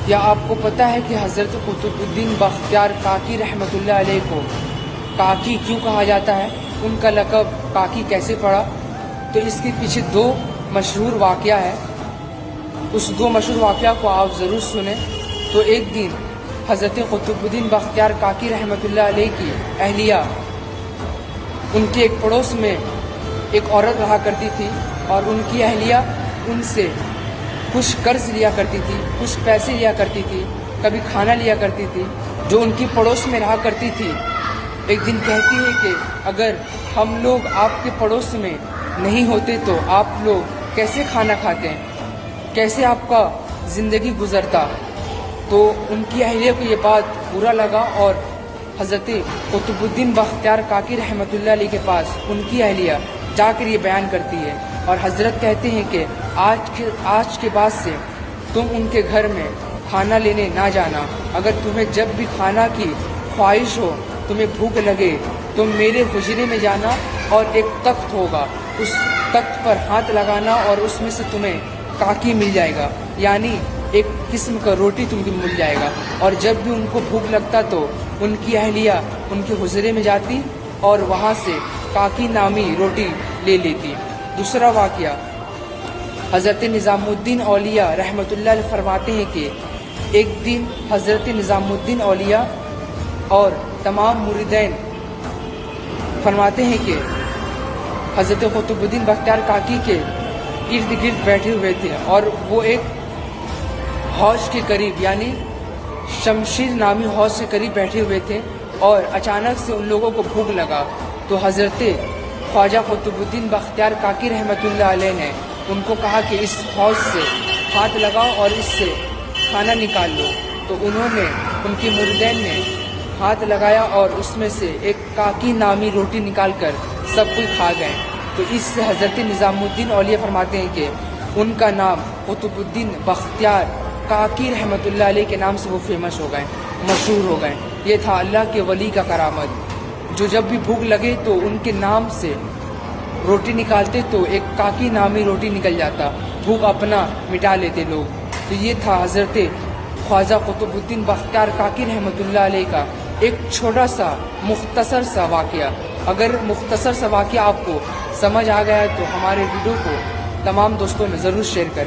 کیا آپ کو پتہ ہے کہ حضرت قطب الدین بختیار کاکی رحمۃ اللہ علیہ کو کاکی کیوں کہا جاتا ہے؟ ان کا لقب کاکی کیسے پڑا؟ تو اس کے پیچھے دو مشہور واقعہ ہے، اس دو مشہور واقعہ کو آپ ضرور سنیں۔ تو ایک دن حضرت قطب الدین بختیار کاکی رحمۃ اللہ علیہ کی اہلیہ، ان کے ایک پڑوس میں ایک عورت رہا کرتی تھی، اور ان کی اہلیہ ان سے کچھ قرض لیا کرتی تھی، کچھ پیسے لیا کرتی تھی، کبھی کھانا لیا کرتی تھی۔ جو ان کی پڑوس میں رہا کرتی تھی ایک دن کہتی ہے کہ اگر ہم لوگ آپ کے پڑوس میں نہیں ہوتے تو آپ لوگ کیسے کھانا کھاتے ہیں، کیسے آپ کا زندگی گزرتا؟ تو ان کی اہلیہ کو یہ بات برا لگا، اور حضرت قطب الدین بختیار کاکی رحمۃ اللہ علیہ کے پاس ان کی اہلیہ جا کر یہ بیان کرتی ہے، اور حضرت کہتے ہیں کہ آج کے بعد سے تم ان کے گھر میں کھانا لینے نہ جانا۔ اگر تمہیں جب بھی کھانا کی خواہش ہو، تمہیں بھوک لگے، تم میرے حجرے میں جانا، اور ایک تخت ہوگا، اس تخت پر ہاتھ لگانا اور اس میں سے تمہیں کاکی مل جائے گا، یعنی ایک قسم کا روٹی تم کو مل جائے گا۔ اور جب بھی ان کو بھوک لگتا تو ان کی اہلیہ ان کے حجرے میں جاتی اور وہاں سے کاکی نامی روٹی لے لیتی۔ دوسرا واقعہ، حضرت نظام الدین اولیاء رحمۃ اللہ علیہ فرماتے ہیں کہ ایک دن حضرت نظام الدین اولیاء اور تمام مریدین فرماتے ہیں کہ حضرت قطب الدین بختیار کاکی کے ارد گرد بیٹھے ہوئے تھے، اور وہ ایک حوض کے قریب، یعنی شمشیر نامی حوض کے قریب بیٹھے ہوئے تھے، اور اچانک سے ان لوگوں کو بھوک لگا۔ تو حضرت خواجہ قطب الدین بختیار کاکی رحمۃ اللہ علیہ نے ان کو کہا کہ اس حوض سے ہاتھ لگاؤ اور اس سے کھانا نکال لو۔ تو انہوں نے، ان کی مریدین نے ہاتھ لگایا اور اس میں سے ایک کاکی نامی روٹی نکال کر سب کوئی کھا گئے۔ تو اس سے حضرت نظام الدین اولیاء فرماتے ہیں کہ ان کا نام قطب الدین بختیار کاکی رحمۃ اللہ علیہ کے نام سے وہ فیمس ہو گئے، مشہور ہو گئے۔ یہ تھا اللہ کے ولی کا کرامت، جو جب بھی بھوک لگے تو ان کے نام سے روٹی نکالتے تو ایک کاکی نامی روٹی نکل جاتا، بھوک اپنا مٹا لیتے لوگ۔ تو یہ تھا حضرت خواجہ قطب الدین بختیار کاکی رحمۃ اللہ علیہ کا ایک چھوٹا سا مختصر سا واقعہ۔ اگر مختصر سا واقعہ آپ کو سمجھ آ گیا تو ہمارے ویڈیو کو تمام دوستوں میں ضرور شیئر کریں۔